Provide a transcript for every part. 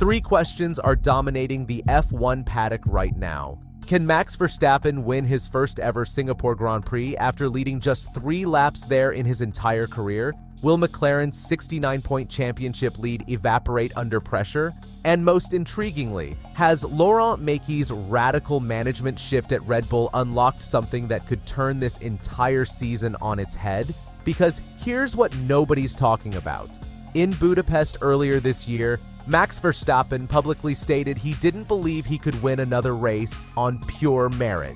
Three questions are dominating the F1 paddock right now. Can Max Verstappen win his first ever Singapore Grand Prix after leading just 3 laps there in his entire career? Will McLaren's 69-point championship lead evaporate under pressure? And most intriguingly, has Laurent Mekies' radical management shift at Red Bull unlocked something that could turn this entire season on its head? Because here's what nobody's talking about. In Budapest earlier this year, Max Verstappen publicly stated he didn't believe he could win another race on pure merit.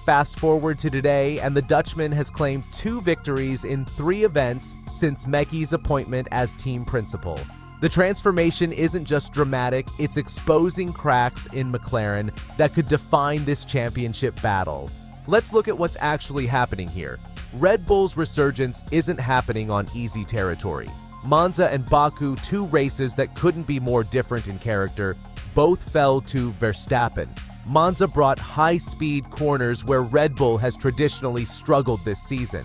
Fast forward to today, and the Dutchman has claimed 2 victories in 3 events since Mekies' appointment as team principal. The transformation isn't just dramatic, it's exposing cracks in McLaren that could define this championship battle. Let's look at what's actually happening here. Red Bull's resurgence isn't happening on easy territory. Monza and Baku, 2 races that couldn't be more different in character, both fell to Verstappen. Monza brought high-speed corners where Red Bull has traditionally struggled this season.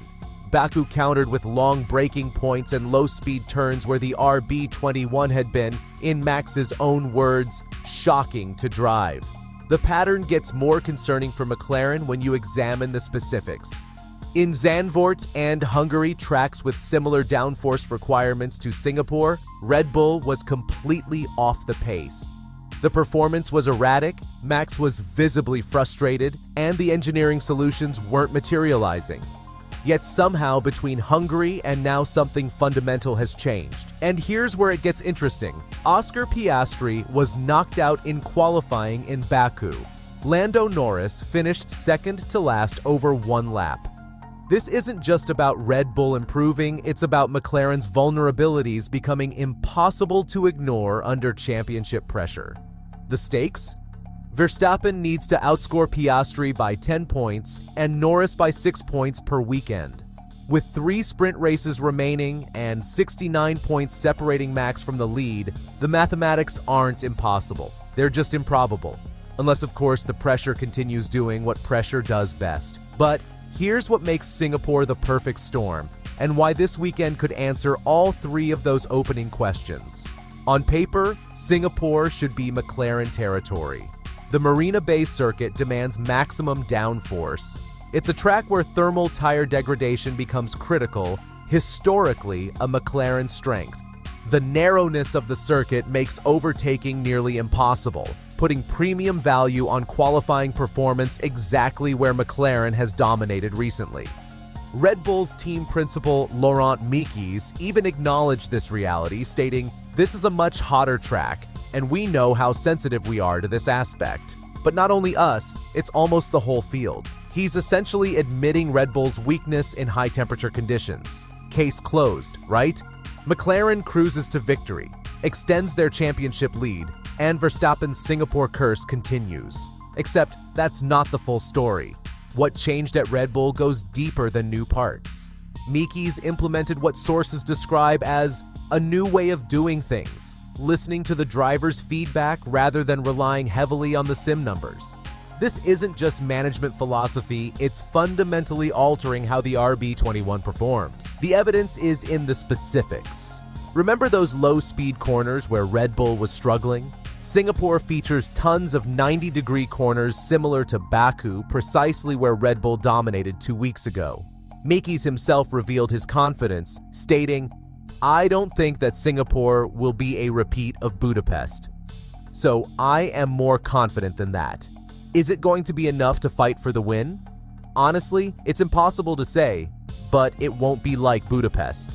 Baku countered with long braking points and low-speed turns where the RB21 had been, in Max's own words, shocking to drive. The pattern gets more concerning for McLaren when you examine the specifics. In Zandvoort and Hungary, tracks with similar downforce requirements to Singapore, Red Bull was completely off the pace. The performance was erratic, Max was visibly frustrated, and the engineering solutions weren't materializing. Yet somehow between Hungary and now something fundamental has changed. And here's where it gets interesting. Oscar Piastri was knocked out in qualifying in Baku. Lando Norris finished second to last over 1 lap. This isn't just about Red Bull improving, it's about McLaren's vulnerabilities becoming impossible to ignore under championship pressure. The stakes? Verstappen needs to outscore Piastri by 10 points and Norris by 6 points per weekend. With 3 sprint races remaining and 69 points separating Max from the lead, the mathematics aren't impossible. They're just improbable. Unless, of course, the pressure continues doing what pressure does best. But here's what makes Singapore the perfect storm, and why this weekend could answer all 3 of those opening questions. On paper, Singapore should be McLaren territory. The Marina Bay circuit demands maximum downforce. It's a track where thermal tire degradation becomes critical, historically a McLaren strength. The narrowness of the circuit makes overtaking nearly impossible, putting premium value on qualifying performance exactly where McLaren has dominated recently. Red Bull's team principal Laurent Mekies even acknowledged this reality, stating, "This is a much hotter track, and we know how sensitive we are to this aspect." But not only us, it's almost the whole field. He's essentially admitting Red Bull's weakness in high-temperature conditions. Case closed, right? McLaren cruises to victory, extends their championship lead, and Verstappen's Singapore curse continues. Except that's not the full story. What changed at Red Bull goes deeper than new parts. Mekies implemented what sources describe as a new way of doing things, listening to the driver's feedback rather than relying heavily on the sim numbers. This isn't just management philosophy, it's fundamentally altering how the RB21 performs. The evidence is in the specifics. Remember those low-speed corners where Red Bull was struggling? Singapore features tons of 90-degree corners similar to Baku, precisely where Red Bull dominated 2 weeks ago. Mekies himself revealed his confidence, stating, "I don't think that Singapore will be a repeat of Budapest. So I am more confident than that." Is it going to be enough to fight for the win? Honestly, it's impossible to say, but it won't be like Budapest.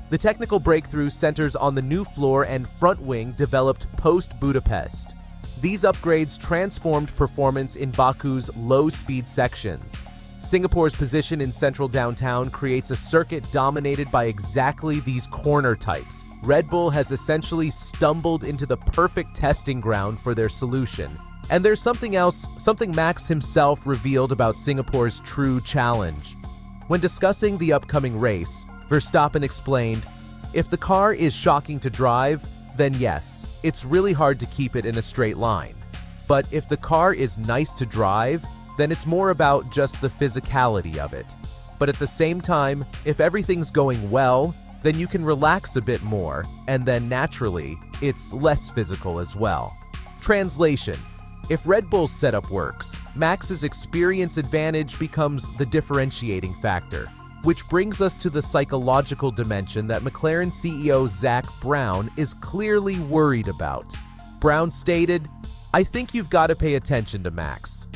The technical breakthrough centers on the new floor and front wing developed post-Budapest. These upgrades transformed performance in Baku's low-speed sections. Singapore's position in central downtown creates a circuit dominated by exactly these corner types. Red Bull has essentially stumbled into the perfect testing ground for their solution. And there's something else, something Max himself revealed about Singapore's true challenge. When discussing the upcoming race, Verstappen explained, "If the car is shocking to drive, then yes, it's really hard to keep it in a straight line. But if the car is nice to drive, then it's more about just the physicality of it. But at the same time, if everything's going well, then you can relax a bit more, and then naturally, it's less physical as well. Translation: if Red Bull's setup works, Max's experience advantage becomes the differentiating factor. Which brings us to the psychological dimension that McLaren CEO Zak Brown is clearly worried about. Brown stated, "I think you've got to pay attention to Max.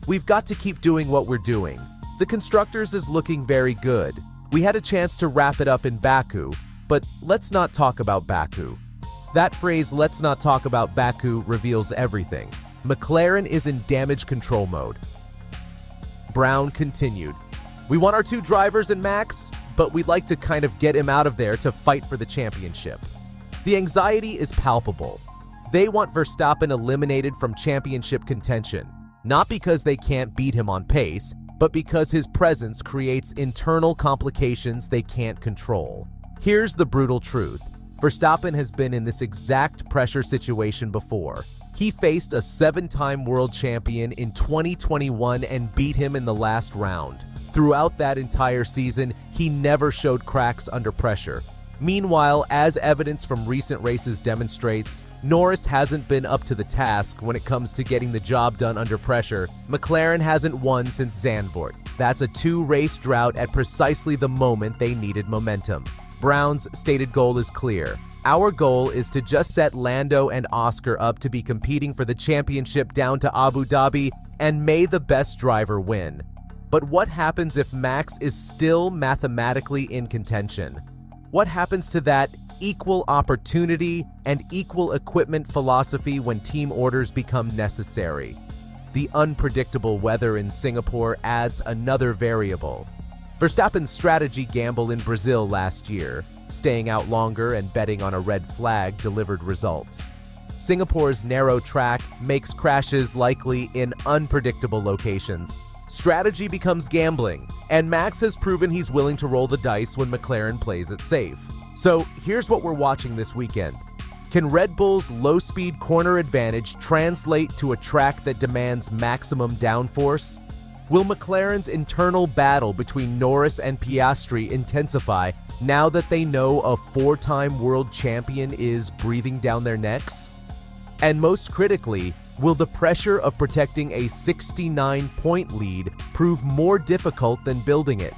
We've got to keep doing what we're doing. The Constructors is looking very good. We had a chance to wrap it up in Baku, but let's not talk about Baku." That phrase, "let's not talk about Baku," reveals everything. McLaren is in damage control mode. Brown continued, "We want our two drivers and Max, but we'd like to kind of get him out of there to fight for the championship." The anxiety is palpable. They want Verstappen eliminated from championship contention, not because they can't beat him on pace, but because his presence creates internal complications they can't control. Here's the brutal truth. Verstappen has been in this exact pressure situation before. He faced a 7-time world champion in 2021 and beat him in the last round. Throughout that entire season, he never showed cracks under pressure. Meanwhile, as evidence from recent races demonstrates, Norris hasn't been up to the task when it comes to getting the job done under pressure. McLaren hasn't won since Zandvoort. That's a 2-race drought at precisely the moment they needed momentum. Brown's stated goal is clear. "Our goal is to just set Lando and Oscar up to be competing for the championship down to Abu Dhabi, and may the best driver win." But what happens if Max is still mathematically in contention? What happens to that equal opportunity and equal equipment philosophy when team orders become necessary? The unpredictable weather in Singapore adds another variable. Verstappen's strategy gamble in Brazil last year, staying out longer and betting on a red flag, delivered results. Singapore's narrow track makes crashes likely in unpredictable locations. Strategy becomes gambling, and Max has proven he's willing to roll the dice when McLaren plays it safe. So here's what we're watching this weekend. Can Red Bull's low-speed corner advantage translate to a track that demands maximum downforce? Will McLaren's internal battle between Norris and Piastri intensify now that they know a 4-time world champion is breathing down their necks? And most critically, will the pressure of protecting a 69-point lead prove more difficult than building it?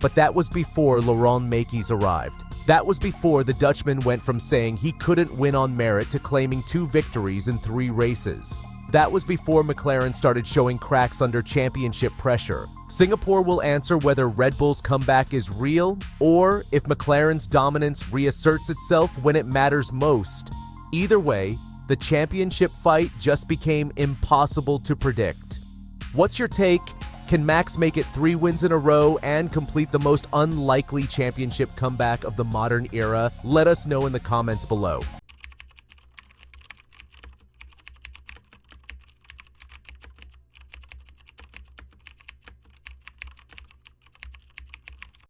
But that was before Laurent Mekies arrived. That was before the Dutchman went from saying he couldn't win on merit to claiming 2 victories in 3 races. That was before McLaren started showing cracks under championship pressure. Singapore will answer whether Red Bull's comeback is real, or if McLaren's dominance reasserts itself when it matters most. Either way, the championship fight just became impossible to predict. What's your take? Can Max make it 3 wins in a row and complete the most unlikely championship comeback of the modern era? Let us know in the comments below.